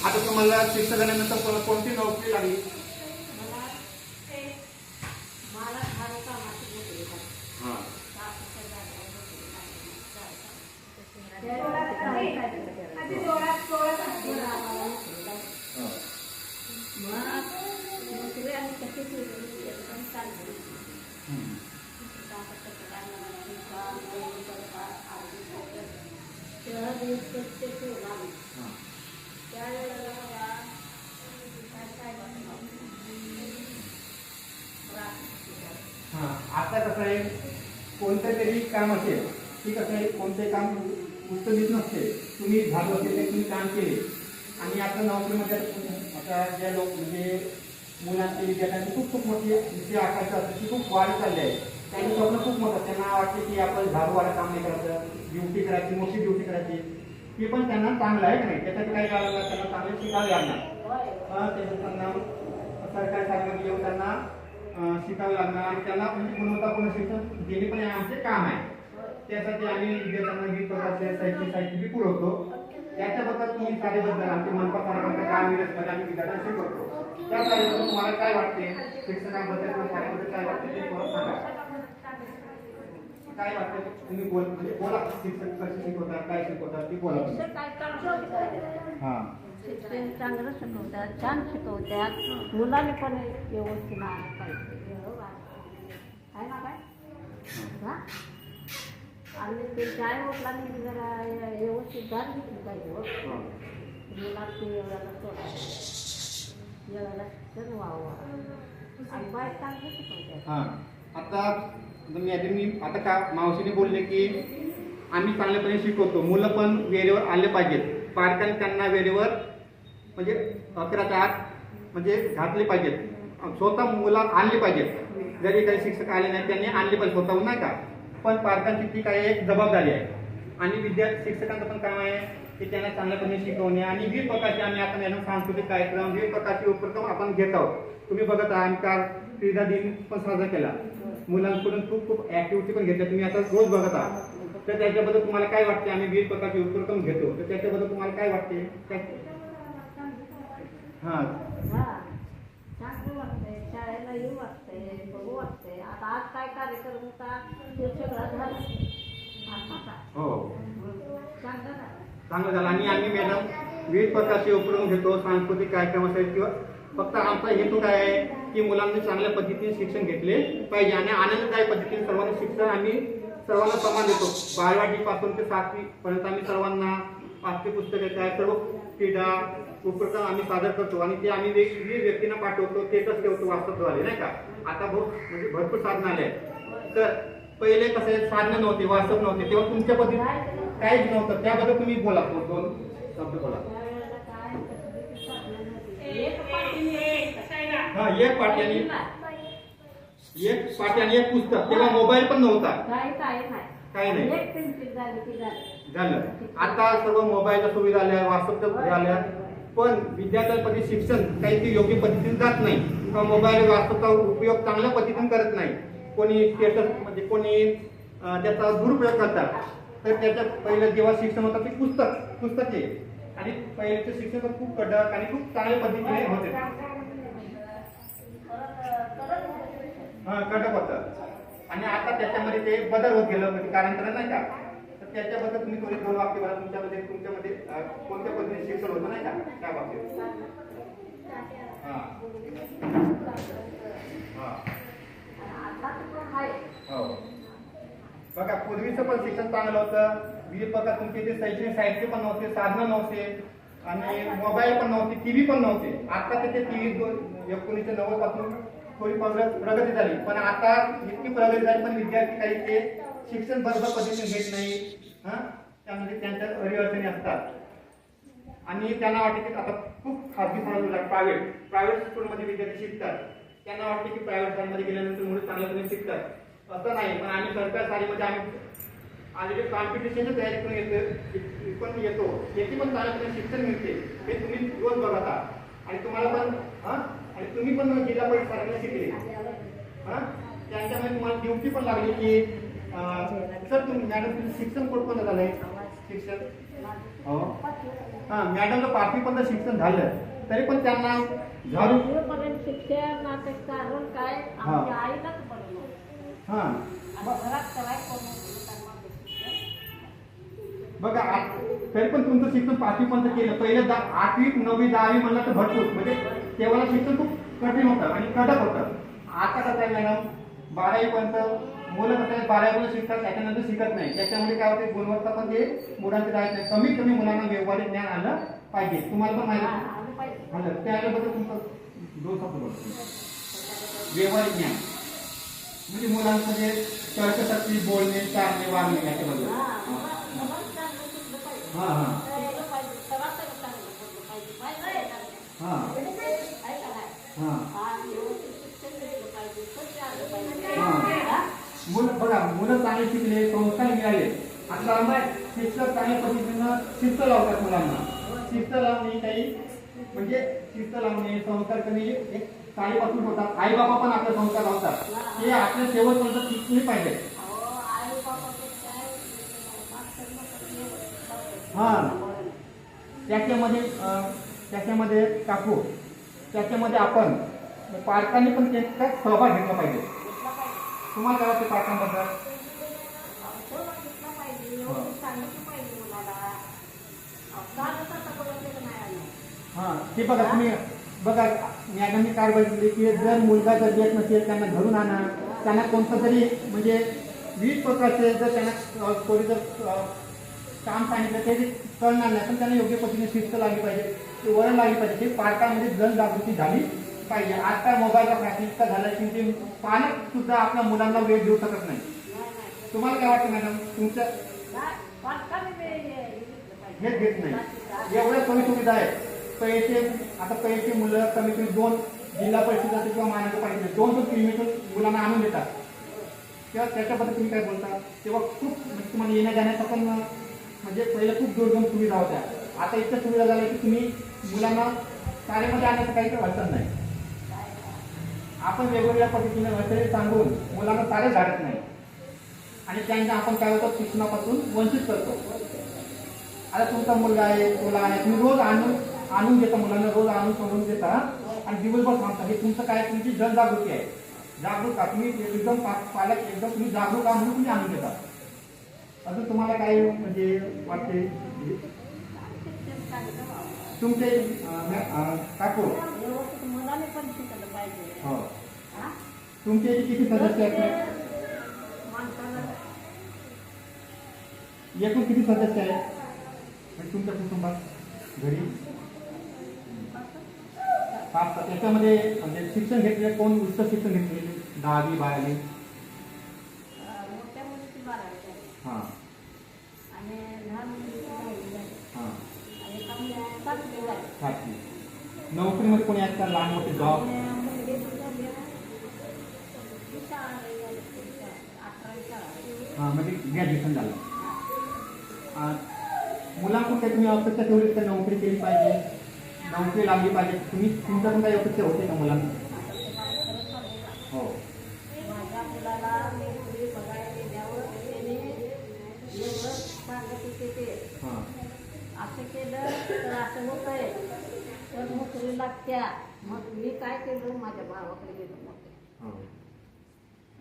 आता तुम्हाला शिक्षक झाल्यानंतर कोणती नोकरी लागली? आता कसं आहे, कोणतं तरी काम असेल की कसं आहे, कोणते काम उत्तरित नसते, तुम्ही झालं असेल तुम्ही काम केले आणि आता नोकरीमध्ये आता ज्या लोक म्हणजे मुलांची विद्यार्थ्यांची खूप मोठी जी आकांक्षा असते ती खूप वाढ चालली आहे. त्यांनी स्वप्न खूप मोठं, त्यांना वाटते की आपण झाडूवाला काम नाही करायचं, ड्युटी करायची, मोठी ड्युटी करायची. ती पण त्यांना चांगलं आहे की नाही, त्यासाठी काय लागणार, त्यांना चांगले शिकावे लागणार. त्याचं त्यांना सरकारी शाळेमध्ये येऊन त्यांना शिकावे लागणार आणि त्याला म्हणजे गुणवत्तापूर्ण शिक्षण देणे पण आमचे काम आहे. त्यासाठी आम्ही विद्यार्थ्यांना विविध प्रकारचे साहित्य पुरवतो. त्याच्याबद्दल तुम्ही शाळेबद्दल आमचे मनपा कार्यक्रमाच्या काय विरसमध्ये आम्ही विद्यार्थ्यांना शिकवतो. त्या शाळेबद्दल तुम्हाला काय वाटते, शिक्षणाबद्दल किंवा शाळेबद्दल काय वाटते ते थोडं सांगा. काय वाटतं तुम्ही म्हणजे बोला, शिक्षक कसे शिकवतात, काय शिकवतात ते बोला. हां, शिक्षण चांगलं शिकवतात, छान शिकवतात, मुलांनी पण व्यवस्थित पाहिजे आहे ना काय. आणि ते शाळे वडिलांनी जरा व्यवस्थित जाण घेतली पाहिजे. मुलांची एवढ्याला सोडायचं, एवढ्याला शिक्षण व्हावं आणि बाय चांगलं शिकवतात. हां, आता मी आता का मावशीने बोलले की आम्ही चांगल्यापणे शिकवतो, मुलं पण वेळेवर आले पाहिजेत, पालकांनी त्यांना वेळेवर म्हणजे 11च्या आत म्हणजे घातले पाहिजेत, स्वतः मुलं आणली पाहिजेत. जरी काही शिक्षक आले नाही त्यांनी आणले पाहिजे स्वतःहून, नाही का. पण पालकांची ती काही एक जबाबदारी आहे आणि शिक्षकांचं पण काम आहे की त्यांना चांगल्यापणे शिकवणे. आणि विविध प्रकारचे आम्ही आता मॅडम सांस्कृतिक कार्यक्रम, विविध प्रकारचे उपक्रम आपण घेत आहोत. तुम्ही बघत आहात, आम्ही काल क्रीडा दिन पण साजरा केला, मुलांकडून खूप ऍक्टिव्हिटी पण घेतल्या, तुम्ही आता रोज बघत आहात. तर त्याच्याबद्दल तुम्हाला काय वाटते, आम्ही विविध प्रकारचे उपक्रम घेतो, तर त्याच्याबद्दल तुम्हाला काय वाटते? हां, चांगलं वाटतंय, शाळेला येऊ वाटतंय, बघू वाटतंय. आता आज काय कार्यक्रम होता ते सगळं झालं. हो, चांगलं झालं. आणि आम्ही मॅडम विविध प्रकारचे उपक्रम घेतो, सांस्कृतिक कार्यक्रम असेल किंवा फक्त आमचा हेतू काय आहे की मुलांनी चांगल्या पद्धतीने शिक्षण घेतले पाहिजे आणि आनंददायी पद्धतीने सर्वांना शिक्षण आम्ही सर्वांना समान देतो. बालवाडीपासून ते 7वी पर्यंत आम्ही सर्वांना पाठ्यपुस्तके काय सर्व क्रीडा उपक्रम आम्ही सादर करतो आणि ते आम्ही वेगवेगळ्या व्यक्तींना पाठवतो, स्टेटस ठेवतो व्हॉट्सअपद्वारे, नाही का. आता म्हणजे भरपूर साधनं आले आहेत. तर पहिले कसे साधनं नव्हते, व्हॉट्सअप नव्हते, तेव्हा तुमच्या पद्धतीने काहीच नव्हतं. त्याबद्दल तुम्ही बोला, 2 शब्द बोला. हा, एक पाठी आणि एक पुस्तक, तेव्हा मोबाईल पण नव्हता, काही नाही झालं. आता सर्व मोबाईलच्या सुविधा आल्या, व्हॉट्सअपच्या झाल्या, पण विद्यार्थ्यांमध्ये शिक्षण काही ते योग्य पद्धतीने जात नाही किंवा मोबाईल व्हॉट्सअपचा उपयोग चांगल्या पद्धतीने करत नाही. कोणी स्टेटस म्हणजे कोणी त्याचा दुरुपयोग करतात. तर त्याच्या पहिलं जेव्हा शिक्षण होतं ते पुस्तके आणि पहिलेचं शिक्षण पण खूप कडक आणि खूप चांगल्या पद्धतीने होते. कडक होतं आणि आता त्याच्यामध्ये ते बदल होत गेलं, म्हणजे कालांतराने, नाही का. तर त्याच्याबद्दल तुम्ही थोडी 2 वाक्य बोला. तुमच्यामध्ये कोणत्या पद्धतीने शिक्षण होतं, नाही का, त्या बाबतीत. हो, बघा पूर्वीचं पण शिक्षण चांगलं होतं. विविध प्रकार तुमचे ते शैक्षणिक साहित्य पण नव्हते, साधनं नव्हते आणि मोबाईल पण नव्हते, टीव्ही पण नव्हते. आता ते टीव्ही 1990 पासून थोडी प्रगती झाली, पण आता इतकी प्रगती झाली पण विद्यार्थी काही ते शिक्षण बरोबर पद्धतीने घेत नाही. त्यामध्ये त्यांच्या अडीअडचणी असतात आणि त्यांना वाटते की आता खूप खाजगी प्रायव्हेट स्कूलमध्ये विद्यार्थी शिकतात. त्यांना वाटते की प्रायव्हेट शाळेमध्ये गेल्यानंतर मुलं चांगल्यापणे शिकतात, असं नाही. पण आम्ही सरकारी शाळेमध्ये आम्ही ऑलरेडी कॉम्पिटिशनची तयारी पण येतो, त्याची पण चांगल्यापणे शिक्षण मिळते, हे तुम्ही रोज बघत आहात. आणि तुम्हाला पण आणि तुम्ही पण जिल्हा परिषद शाळेला शिकले, त्यांच्यामध्ये तुम्हाला ड्युटी पण लागली की सर तुम्ही मॅडम तुमचं शिक्षण कुठपर्यंत झालंय, शिक्षण? माझं हो. पाचवी. हा, मॅडमचं 5वी पर्यंत शिक्षण झालं तरी पण त्यांना झाडू पाचवीपर्यंत शिक्षण नाते कारण काय आमच्या आईलाच बनवलं. हा आणि घरात कराय कोण नव्हतं, त्यांना ते शिक्षण. बघा तरी पण तुमचं शिक्षण 5वी पर्यंत केलं. पहिलं 8वी 9वी 10वी म्हणलं तर भरपूर, म्हणजे तेव्हा शिक्षण खूप कठीण होतं आणि कडक होतं. आता कसं आहे मॅडम, 12वी पर्यंत मुलं कसं आहे 12वी पर्यंत शिकतात, त्याच्यानंतर शिकत नाही. त्याच्यामुळे काय होते, गुणवत्ता पण ते मुलांचे राहत नाही. कमीत कमी मुलांना व्यवहारिक ज्ञान आलं पाहिजे. तुम्हाला पण माहिती आलं पाहिजे. आलं त्याबद्दल तुमचं दोन शब्द बोलतो. व्यवहारिक ज्ञान म्हणजे मुलांचं जे तर्कशक्ती, बोलणे, चालणे, वागणे याच्याबद्दल. मुलांना चांगलं शिकलं पाहिजे. हा हा शिकलं पाहिजे, तेव्हा तर चांगलं बोललं पाहिजे. पाहिजे आहे का? हा आहे का नाही? हा आणि व्यवस्थित शिक्षण घेतलं पाहिजे, स्वच्छ आलं पाहिजे. हा. हा? मुलं बघा, मुलं चांगले शिकले, संस्कार मिळाले. आता शिक्षक चांगल्या पद्धतीनं शिस्त लावतात मुलांना. शिस्त लावणे काही म्हणजे शिस्त लावणे, संस्कार करणे हे शाळेपासून होतात. आई बाबा पण आपले संस्कार लावतात. ते आपल्या शेवटपर्यंत शिकले पाहिजे. अहो, आई बाबाचं काय मागचं नको. हा त्याच्यामध्ये टाकू, त्याच्यामध्ये आपण पालकांनी पण त्याचा सहभाग घेतला पाहिजे. घेतला पाहिजे. तुम्हाला काय वाटतं पालकांबद्दल? अहो, घेतला पाहिजे. व्यवस्थित सांगितलं पाहिजे मुलाला. चालत आता बोलायचं नाही आलं. हा ते बघा, तुम्ही बघा मॅडमनी काय बघितली की जर मुलगा जर येत नसेल त्यांना घरून आणा. त्यांना कोणतं तरी म्हणजे विविध प्रकारचे जर त्यांना थोडी जर काम सांगितलं ते कळणार नाही, पण त्यांना योग्य पद्धतीने शिस्त लागली पाहिजे, ते वळण लागली पाहिजे. ते पालकांमध्ये जनजागृती झाली पाहिजे. आता मोबाईलचा फॅशन इतका झाला की ते पालक सुद्धा आपल्या मुलांना वेळ देऊ शकत नाही. नाही. तुम्हाला काय वाटतं मॅडम? तुमच्या पालकांनी घेतलं पाहिजे. हे घेत नाही. एवढ्या सोयी सुविधा आहेत. पहिलेचे मुलं कमीत कमी 2 जिल्हा परिषद किंवा महानगरपालिका 2 किलोमीटर मुलांना आणून देतात. तेव्हा त्याच्याबद्दल तुम्ही काय बोलता? तेव्हा खूप म्हणजे तुम्हाला येण्या जाण्याचा पण म्हणजे पहिले खूप दुर्गम सुविधा होत्या. आता इतक्या सुविधा झाल्या की तुम्ही मुलांना शाळेमध्ये आणण्याचं काही अडचण नाही. आपण वेगवेगळ्या पद्धतीने वैतरी सांगून मुलांना शाळेत धाडत नाही आणि त्यांना आपण काय होतं, शिक्षणापासून वंचित करतो. आता तुमचा मुलगा आहे, मुला आहे, तुम्ही रोज आणून देता, मुलांना रोज आणून सोडून देता आणि दिवसभर सांगता. हे तुमचं काय, तुमची जनजागृती आहे. जागरूक तुम्ही एकदम पालक एकदम तुम्ही जागरूक म्हणून तुम्ही आणून देता. अजून तुम्हाला काय म्हणजे वाटते? तुमचे काकू व्यवस्थित मुलाने पण शिकलं पाहिजे. हो, हा? तुमचे किती सदस्य आहेत? माणसाला एकूण किती सदस्य आहेत म्हणजे तुमच्या कुटुंबात घरी? 5. त्याच्यामध्ये म्हणजे शिक्षण घेतले कोण? उच्च शिक्षण घेतले 10वी 12वी? मोठ्या मुलीची 12वी झाली. हां आणि लहान मुलीची 10वी झाली. हां आणि एका मुलीची 7वी झाली. 7वी. नोकरीमध्ये कोणी आहेत का लहान मोठे जॉब? आणि मुलगीची झाली ती शाळा नाही झाली. 11वी शाळा. हां म्हणजे ग्रॅज्युएशन झालं. मुलांकडून काही तुम्ही अपेक्षा ठेवली तर नोकरी केली पाहिजे, नोकरी लागली पाहिजे, तुमच्याकडून काही अपेक्षा होते का मुलांना? हो. माझ्या मुलाला नोकरी बघायला गेल्यावर त्याने एवढं सांगत होते ते हां असं केलं तर असं होत आहे, तर नोकरी लागत्या. मग मी काय केलं, माझ्या भावाकडे गेलो. मग हां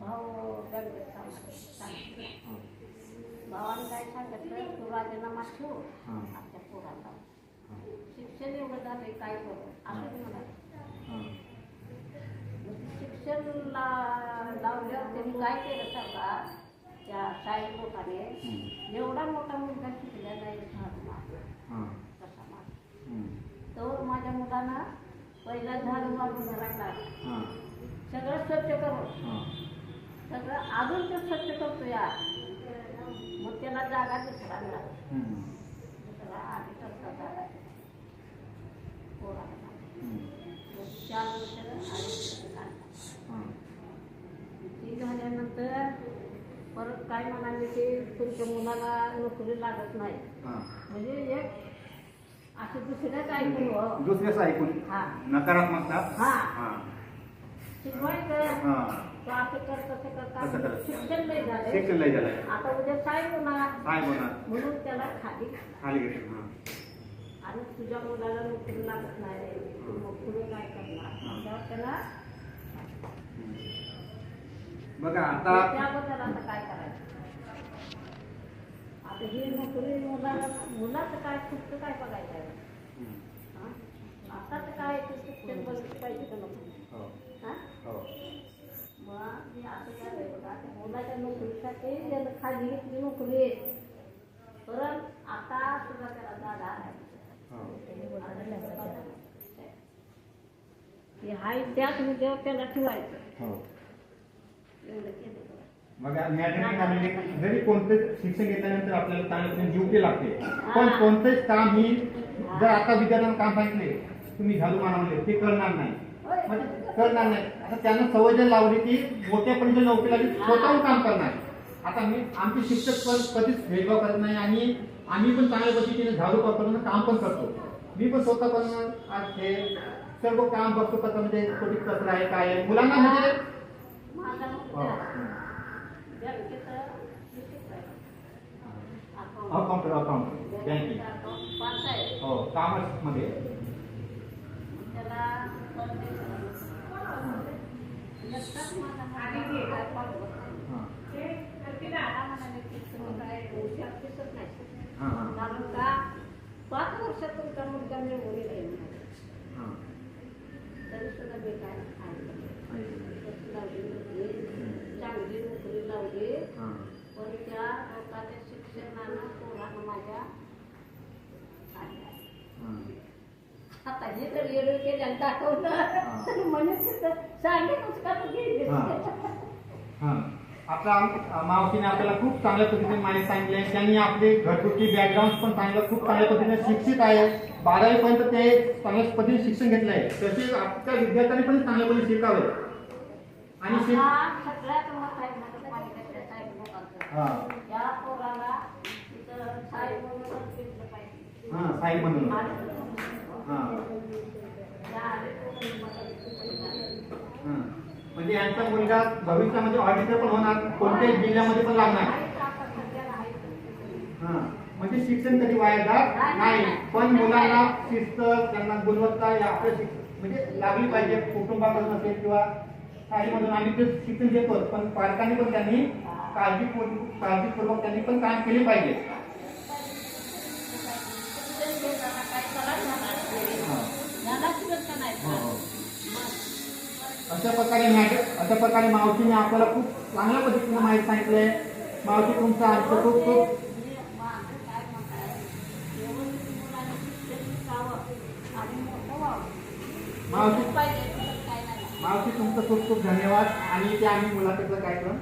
भाऊ बँकेत सांगितलं. हां भावाने काय सांगितलं, तू राजीनामा ठेव हां आमच्या पोराला. शिक्षण एवढं झालंय काय करू असं ते म्हणाले. हां शिक्षण लावल्यावर त्यांनी काय केलं सांगा, त्या शाळेत लोकांनी एवढा मोठा मुलगा शिकलेला नाही हां तसा माझा. तर माझ्या मुलांना पहिला झाडू मारून घरात लागला. हां सगळं स्वच्छ करून हां सगळं अजून ते स्वच्छ करतो या. मग त्याला जागा दुसरा मिळाला. दुसरा आधी टक्का जागा पोराला 4 वर्ष ती झाल्यानंतर परत काय म्हणाले की तुमच्या मुलाला नोकरी लागत नाही. म्हणजे एक असं दुसऱ्याच ऐकून दुसऱ्याचं ऐकून हा नकारात्मकता. हा शिकवायचं तो असं कर तसं कर असं कारण कर. शिक्षण नाही झालं शिक्षण नाही झालं. आता उद्या साहेब होणार काय होणार? म्हणून त्याला खाली खाली घेतो. हां. आणि तुझ्या मुलाला नोकरी लागत नाही तू मग पुढे काय करणार तेव्हा त्याला बघा आता त्याबद्दल आता काय करायचं आता ही नोकरी मुलाचं काय फक्त काय बघायचं आहे हा? आता तर काय ते शिक्षण बघितलं पाहिजे का नको हो हा? हो मग मी असं काय बघा त्या मुलाच्या नोकरीसाठी त्याला खाली घेतली नोकरी आहे परत आता सुद्धा त्याला जागा आहे हे हाय त्याच मुद्द्यावर त्याला ठेवायचं हो एवढं केलं बरं. बघा मॅडम म्हणजे जरी कोणतं शिक्षण घेतल्यानंतर आपल्याला चांगलं ड्युटी लागते पण कोणतंच काम ही जर आता विद्यार्थ्यांना काम सांगितले तुम्ही झाडू मारा म्हणले ते करणार नाही म्हणजे करणार नाही आता त्यांना सवय जर लावली की मोठ्यापर्यंत नोकरी लागली स्वतःहून काम करणार आता आमचे शिक्षक पण कधीच भेदभाव करत नाही आणि आम्ही पण चांगल्या पद्धतीने झाडू पकडून काम पण करतो मी पण स्वतः पण आज हे सर्व काम बघतो कसं म्हणजे छोटी कचरा आहे काय आहे मुलांना म्हणजे माझा हो. मुद्दा बँकेत लिखित आहे. अकाउंट बँकिंग पास आहे हो कामर्स मध्ये त्याला कर्ज करायचं. लक्षात माझा मुलगा काय पाठवत नाही. मला म्हणाले की तुम्ही काय हुशार दिसत नाही. कारण का 5 वर्षातून त्या मुलगा मी मुली राहील तरी सुद्धा मी काय चांगली नोकरी लावली पण त्या लोकांच्या शिक्षणानं पोरानं माझ्या आता हे तर येडे केल्या दाखवलं तर म्हणजे सांगेलच का आता मावशीने आपल्याला खूप चांगल्या पद्धतीने माहिती सांगितली आहे त्यांनी आपले घरगुती बॅकग्राऊंड पण चांगलं खूप चांगल्या पद्धतीने शिक्षित आहे 12वी पर्यंत ते चांगल्या पद्धतीने शिक्षण घेतलं आहे तसे आपल्या विद्यार्थ्यांनी पण चांगल्या पद्धतीने शिकावे आणि सगळ्यात मोठा हा या पोराला तिथं साहेब म्हणूनच घेतलं पाहिजे हा साहेब म्हणून हा म्हणजे यांचा मुलगा भविष्यामध्ये ऑडिटर पण होणार कोणत्याही जिल्ह्यामध्ये पण लागणार हा म्हणजे शिक्षण कधी वाया जात नाही पण मुलांना शिस्त त्यांना गुणवत्ता या आपल्या म्हणजे लागली पाहिजे कुटुंबाकडून असेल किंवा शाळेमधून आम्ही ते शिक्षण घेतो पण पालकांनी पण त्यांनी काळजीपूर्वक त्यांनी पण काम केले पाहिजे अशा प्रकारे मावशीने आपल्याला खूप चांगल्या पद्धतीने माहिती सांगितली आहे मावशी तुमचं आमचं खूप खूप मावशी तुमचं खूप खूप धन्यवाद आणि ते आम्ही मुलाखतीचा कार्यक्रम